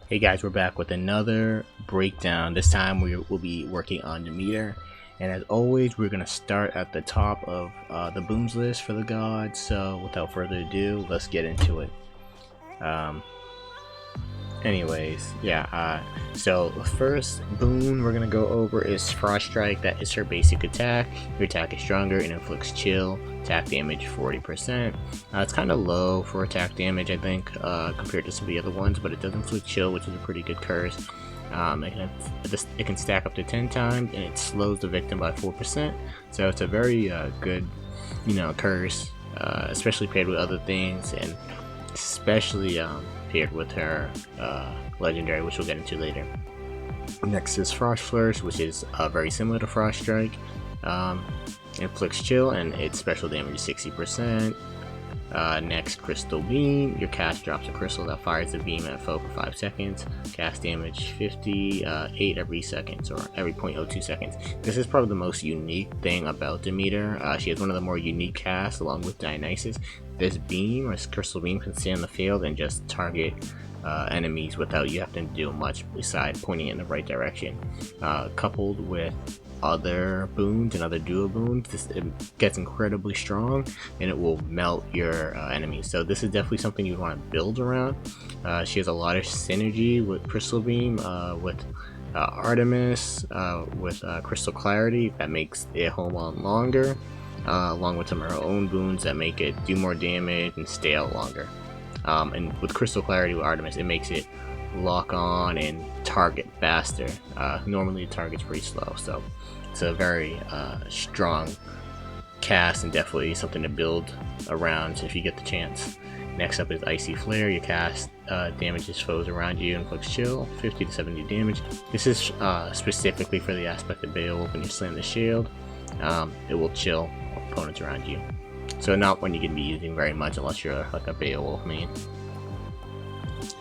Hey guys, we're back with another breakdown. This time we will be working on Demeter, and as always we're going to start at the top of the boons list for the gods. So without further ado, let's get into it. So the first boon we're going to go over is Frost Strike. That is her basic attack. Your attack is stronger and inflicts chill. Attack damage 40%. It's kind of low for attack damage, I think, compared to some of the other ones, but it does inflict chill, which is a pretty good curse. It can stack up to 10 times, and it slows the victim by 4%. So it's a very good, curse, especially paired with other things, and especially paired with her legendary, which we'll get into later. Next is Frost Flourish, which is very similar to Frost Strike. Inflicts chill and its special damage is 60%. Next, Crystal Beam. Your cast drops a crystal that fires the beam at foe for 5 seconds. Cast damage 58 every second, or every 0.02 seconds. This is probably the most unique thing about Demeter. She has one of the more unique casts along with Dionysus. This beam, or crystal beam, can stay on the field and just target enemies without you having to do much besides pointing in the right direction. Coupled with other boons and other duo boons, it gets incredibly strong and it will melt your enemies. So this is definitely something you want to build around. She has a lot of synergy with Crystal Beam, with Artemis, with Crystal Clarity that makes it hold on longer, along with some of her own boons that make it do more damage and stay out longer. And with Crystal Clarity with Artemis, it makes it lock on and target faster. Normally it targets pretty slow, so it's a very strong cast and definitely something to build around if you get the chance. Next up is Icy Flare. Your cast damages foes around you and inflicts chill, 50 to 70 damage. This is specifically for the aspect of Beowulf. When you slam the shield, it will chill opponents around you. So not one you can be using very much unless you're like a Beowulf main.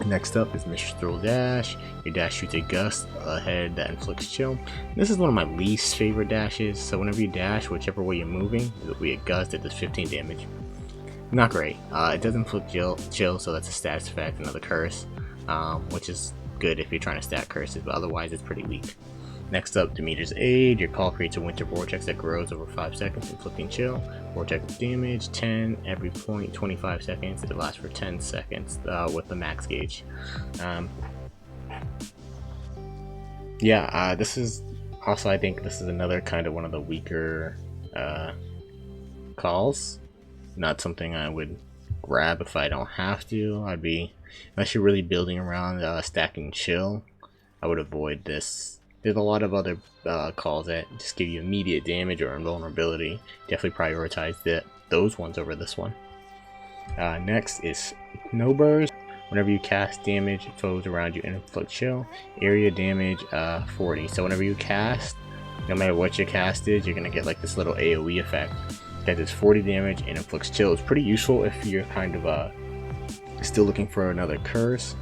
Next up is Mistral Dash. Your dash shoots a gust ahead that inflicts chill. This is one of my least favorite dashes, so whenever you dash, whichever way you're moving, it'll be a gust. It does 15 damage. Not great. It does inflict chill, so that's a status effect, another curse, which is good if you're trying to stack curses, but otherwise it's pretty weak. Next up, Demeter's Aid. Your call creates a winter vortex that grows over 5 seconds, inflicting chill. Vortex damage 10 every 0.25 seconds. It lasts for 10 seconds with the max gauge. This is also, I think this is another kind of one of the weaker calls. Not something I would grab if I don't have to. Unless you're really building around stacking chill, I would avoid this. There's a lot of other calls that just give you immediate damage or invulnerability. Definitely prioritize those ones over this one. Next is Snowburst. Whenever you cast, damage foes around you and inflict chill. Area damage 40. So whenever you cast, no matter what your cast is, you're gonna get like this little AoE effect that does 40 damage and inflicts chill. It's pretty useful if you're kind of still looking for another curse.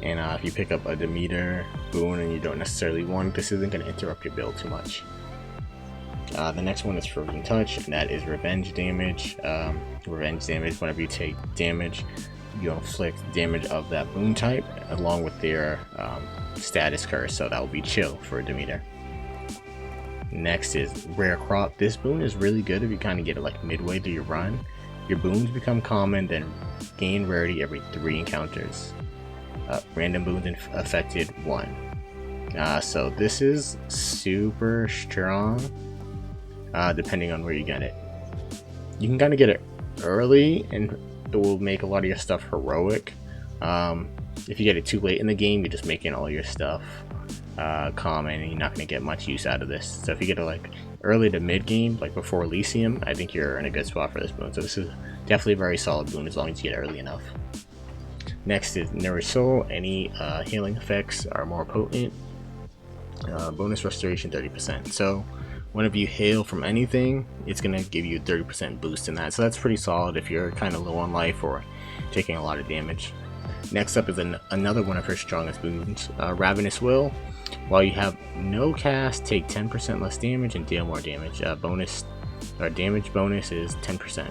And if you pick up a Demeter boon and you don't necessarily want it, this isn't going to interrupt your build too much. The next one is Frozen Touch, and that is Revenge damage. Revenge damage, whenever you take damage, you inflict damage of that boon type along with their status curse, so that will be chill for Demeter. Next is Rare Crop. This boon is really good if you kind of get it like midway through your run. Your boons become common, then gain rarity every 3 encounters. Random boons affected 1. So this is super strong, depending on where you get it. You can kind of get it early and it will make a lot of your stuff heroic. If you get it too late in the game, you're just making all your stuff common and you're not going to get much use out of this. So if you get it like early to mid game, like before Elysium, I think you're in a good spot for this boon. So this is definitely a very solid boon as long as you get it early enough. Next is Nourished Soul. Any healing effects are more potent. Bonus restoration 30%. So whenever you hail from anything, it's going to give you a 30% boost in that. So that's pretty solid if you're kind of low on life or taking a lot of damage. Next up is another one of her strongest boons, Ravenous Will. While you have no cast, take 10% less damage and deal more damage. Damage bonus is 10%.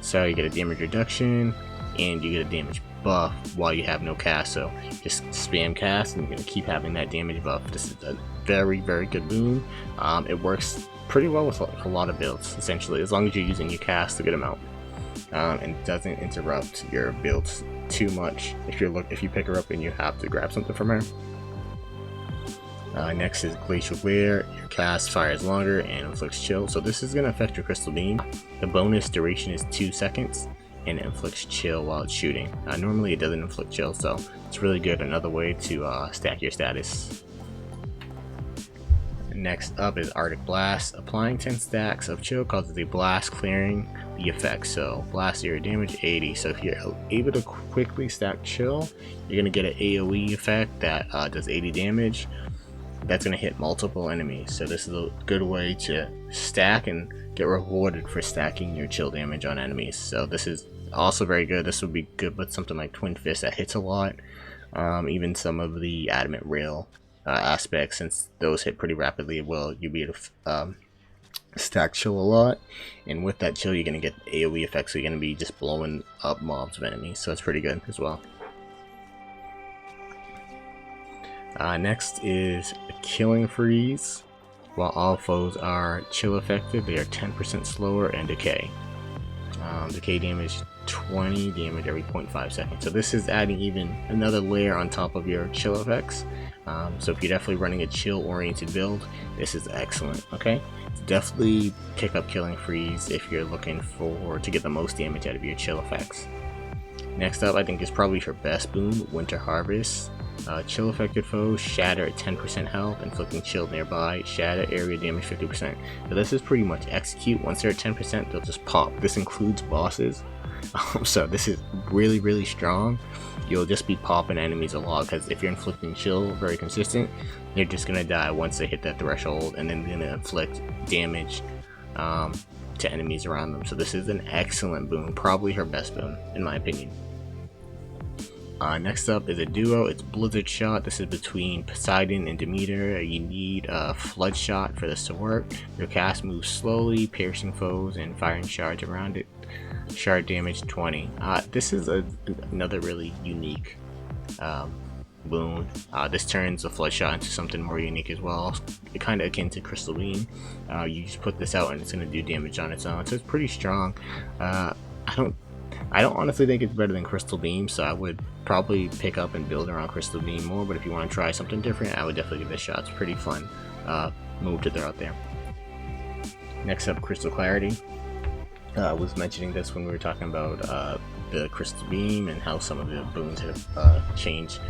So you get a damage reduction and you get a damage buff while you have no cast, so just spam cast and you're gonna keep having that damage buff. This is a very good boon. It works pretty well with a lot of builds, essentially, as long as you're using your cast a good amount, and it doesn't interrupt your builds too much if you pick her up and you have to grab something from her. Next is Glacial Glare. Your cast fires longer and inflicts chill, so this is going to affect your Crystal Beam. The bonus duration is 2 seconds and it inflicts chill while it's shooting. Normally it doesn't inflict chill, so it's really good, another way to stack your status. Next up is Arctic Blast. Applying 10 stacks of chill causes a blast, clearing the effect. So blast area damage 80. So if you're able to quickly stack chill, you're going to get an AoE effect that does 80 damage. That's going to hit multiple enemies. So this is a good way to stack and get rewarded for stacking your chill damage on enemies. So this is also very good. This would be good with something like Twin Fist that hits a lot. Even some of the Adamant Rail aspects, since those hit pretty rapidly, you'll be able to stack chill a lot, and with that chill you're going to get AoE effects, so you're going to be just blowing up mobs of enemies, so it's pretty good as well. Next is Killing Freeze. While all foes are chill affected, they are 10% slower and decay. Decay damage 20 damage every 0.5 seconds. So this is adding even another layer on top of your chill effects. So if you're definitely running a chill oriented build, this is excellent. Okay, definitely pick up Killing Freeze if you're looking to get the most damage out of your chill effects. Next up, I think is probably her best boon, Winter Harvest. Chill affected foes shatter at 10% health, inflicting chill nearby. Shatter area damage 50%. So this is pretty much execute. Once they're at 10%, they'll just pop. This includes bosses. So this is really strong. You'll just be popping enemies a lot, because if you're inflicting chill very consistent, they're just gonna die once they hit that threshold, and then they're gonna inflict damage to enemies around them. So this is an excellent boon, probably her best boon in my opinion. Next up is a duo. It's Blizzard Shot. This is between Poseidon and Demeter. You need a Flood Shot for this to work. Your cast moves slowly, piercing foes and firing shards around it. Shard damage 20. This is another really unique boon. This turns a Flood Shot into something more unique as well, kind of akin to Crystal Beam. You just put this out and it's going to do damage on its own, so it's pretty strong. I don't honestly think it's better than Crystal Beam, so I would probably pick up and build around Crystal Beam more, but if you want to try something different, I would definitely give it a shot. It's pretty fun move to throw out there. Next up, Crystal Clarity. I was mentioning this when we were talking about the Crystal Beam and how some of the boons have changed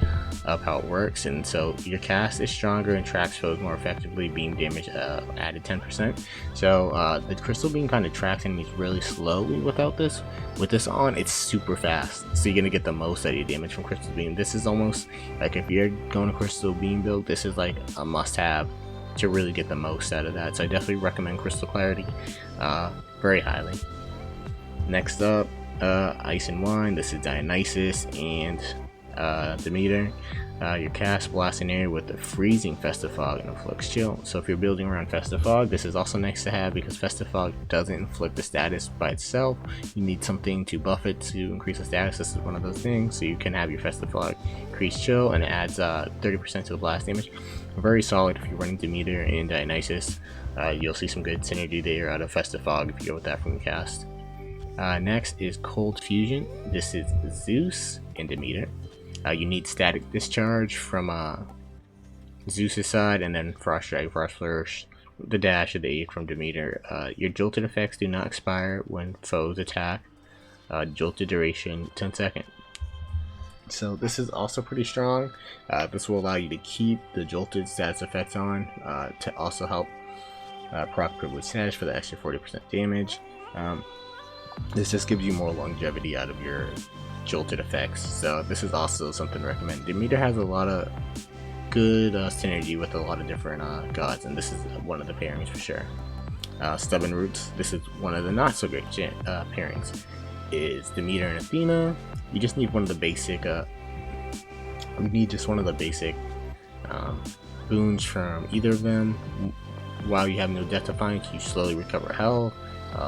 up how it works, and so your cast is stronger and tracks foes more effectively. Beam damage added 10%. So the Crystal Beam kind of tracks enemies really slowly without this. With this on, it's super fast, so you're gonna get the most out of your damage from Crystal Beam. This is almost like, if you're going to Crystal Beam build, this is like a must-have to really get the most out of that. So I definitely recommend Crystal Clarity very highly. Next up, Ice and Wine. This is Dionysus and Demeter. Your cast blasts an area with the freezing Festive Fog and inflicts chill. So if you're building around Festive Fog, this is also nice to have, because Festive Fog doesn't inflict the status by itself. You need something to buff it to increase the status. This is one of those things. So you can have your Festive Fog increase chill, and it adds 30% to the blast damage. Very solid if you're running Demeter and Dionysus. You'll see some good synergy there out of Festive Fog if you go with that from the cast. Next is Cold Fusion. This is Zeus and Demeter. You need Static Discharge from Zeus's side, and then Frost Strike, Frost Flourish, the dash of the aid from Demeter. Your jolted effects do not expire when foes attack. Jolted duration 10 seconds. So this is also pretty strong. This will allow you to keep the jolted status effects on, to also help proc privilege status for the extra 40% damage. This just gives you more longevity out of your jolted effects, so this is also something to recommend. Demeter has a lot of good synergy with a lot of different gods, and this is one of the pairings for sure. Stubborn Roots. This is one of the not so great pairings. Is Demeter and Athena. You just need one of the basic boons from either of them. While you have no Death Defiance, you slowly recover health.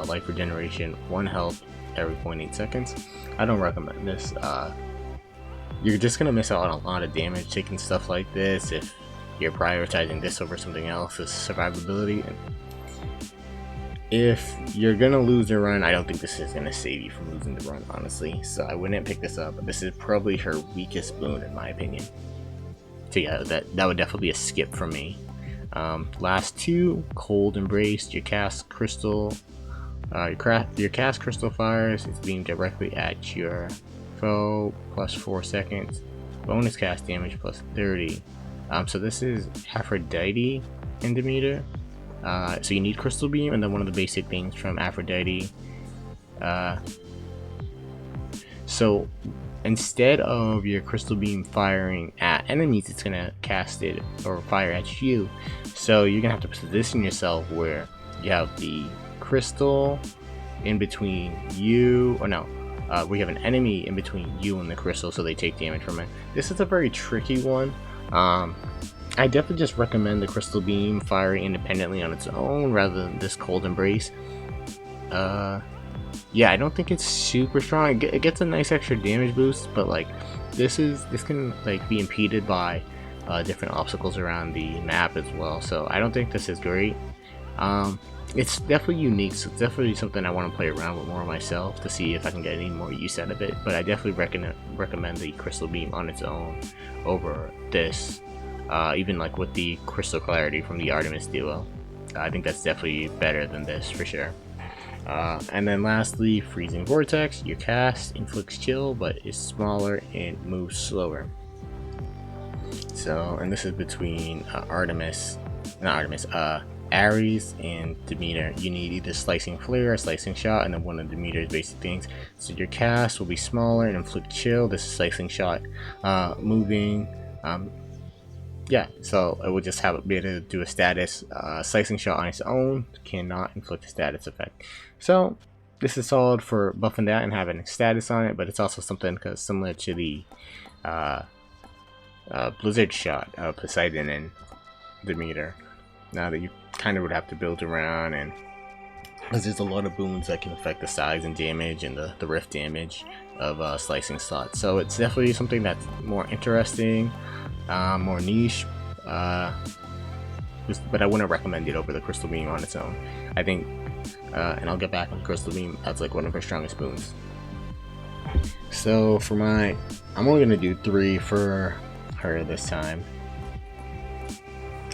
Life regeneration, 1 health every 0.8 seconds. I don't recommend this. you're just gonna miss out on a lot of damage taking stuff like this if you're prioritizing this over something else as survivability. And if you're gonna lose a run, I don't think this is gonna save you from losing the run, honestly. So I wouldn't pick this up. This is probably her weakest boon in my opinion. So yeah, that would definitely be a skip for me. Last two, Cold Embrace. Your cast crystal fires. It's beamed directly at your foe, plus 4 seconds. Bonus cast damage plus 30. So this is Aphrodite in Demeter. So you need Crystal Beam, and then one of the basic things from Aphrodite. So instead of your Crystal Beam firing at enemies, it's gonna cast it or fire at you. So you're gonna have to position yourself where you have the crystal in between you, or no, we have an enemy in between you and the crystal, so they take damage from it. This is a very tricky one. I definitely just recommend the Crystal Beam firing independently on its own rather than this Cold Embrace. Yeah, I don't think it's super strong. It gets a nice extra damage boost, but like this can like be impeded by different obstacles around the map as well. So I don't think this is great. It's definitely unique, so it's definitely something I want to play around with more myself to see if I can get any more use out of it. But I definitely recommend the Crystal Beam on its own over this. Even like with the Crystal Clarity from the Artemis duo. I think that's definitely better than this for sure. And then lastly, Freezing Vortex. Your cast inflicts chill, but is smaller and moves slower. So, and this is between Ares and Demeter. You need either Slicing Flare or Slicing Shot, and then one of Demeter's basic things. So your cast will be smaller and inflict chill. This is Slicing Shot, moving. Yeah, so it will just be able to do a status. Slicing Shot on its own cannot inflict a status effect. So this is solid for buffing that and having a status on it, but it's also something because similar to the Blizzard Shot of Poseidon and Demeter. Now that you kind of would have to build around, and because there's a lot of boons that can affect the size and damage and the rift damage of Slicing Shot. So it's definitely something that's more interesting. More niche, but I wouldn't recommend it over the Crystal Beam on its own. I think, and I'll get back on Crystal Beam, that's like one of her strongest boons. So for I'm only gonna do 3 for her this time.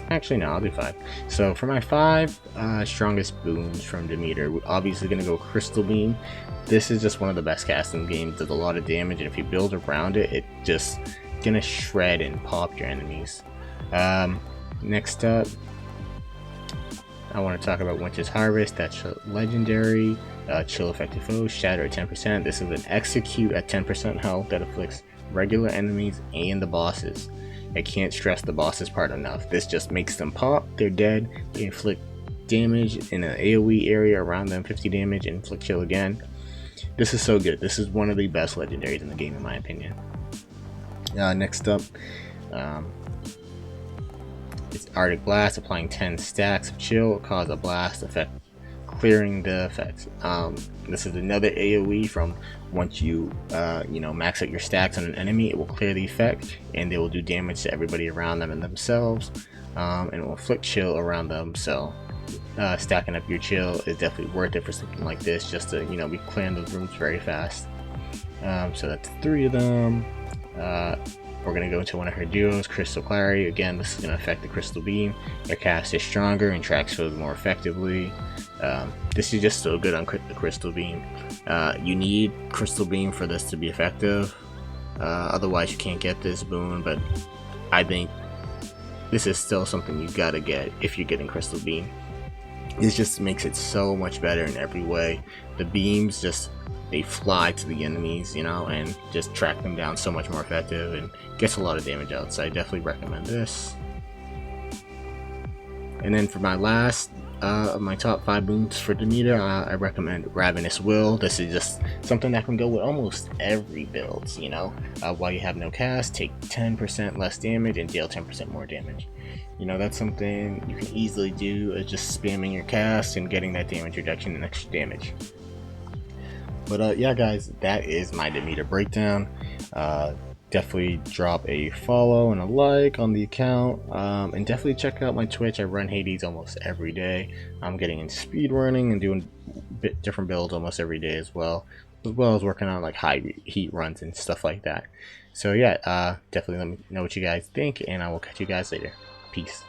Actually, no, I'll do 5. So for my 5 strongest boons from Demeter, we're obviously gonna go Crystal Beam. This is just one of the best casts in the game. It does a lot of damage, and if you build around it, it just gonna shred and pop your enemies. Next up, I want to talk about Winter's Harvest. That's legendary. Chill effective foes, shatter at 10%. This is an execute at 10% health that afflicts regular enemies and the bosses. I can't stress the bosses part enough. This just makes them pop, they're dead, they inflict damage in an AoE area around them, 50 damage, and inflict chill again. This is so good. This is one of the best legendaries in the game in my opinion. Next up, it's Arctic Blast. Applying 10 stacks of chill will cause a blast effect, clearing the effects. This is another AoE from once you max out your stacks on an enemy, it will clear the effect and they will do damage to everybody around them and themselves, and it will inflict chill around them. So stacking up your chill is definitely worth it for something like this, just to be clearing those rooms very fast. So that's 3 of them. We're going to go into one of her duos, Crystal Clarity. Again, this is going to affect the Crystal Beam. Your cast is stronger and tracks foes more effectively. This is just so good on the Crystal Beam. You need Crystal Beam for this to be effective. Otherwise you can't get this boon, but I think this is still something you gotta get if you're getting Crystal Beam. This just makes it so much better in every way. The beams they fly to the enemies, and just track them down so much more effective and gets a lot of damage out. So I definitely recommend this. And then for my last of my top 5 boons for Demeter, I recommend Ravenous Will. This is just something that can go with almost every build. While you have no cast, take 10% less damage and deal 10% more damage. That's something you can easily do, just spamming your cast and getting that damage reduction and extra damage. But yeah guys, that is my Demeter breakdown. definitely drop a follow and a like on the account, and definitely check out my Twitch. I run Hades almost every day. I'm getting in speed running and doing different builds almost every day as well as working on like high heat runs and stuff like that. So yeah, definitely let me know what you guys think, and I will catch you guys later. Peace.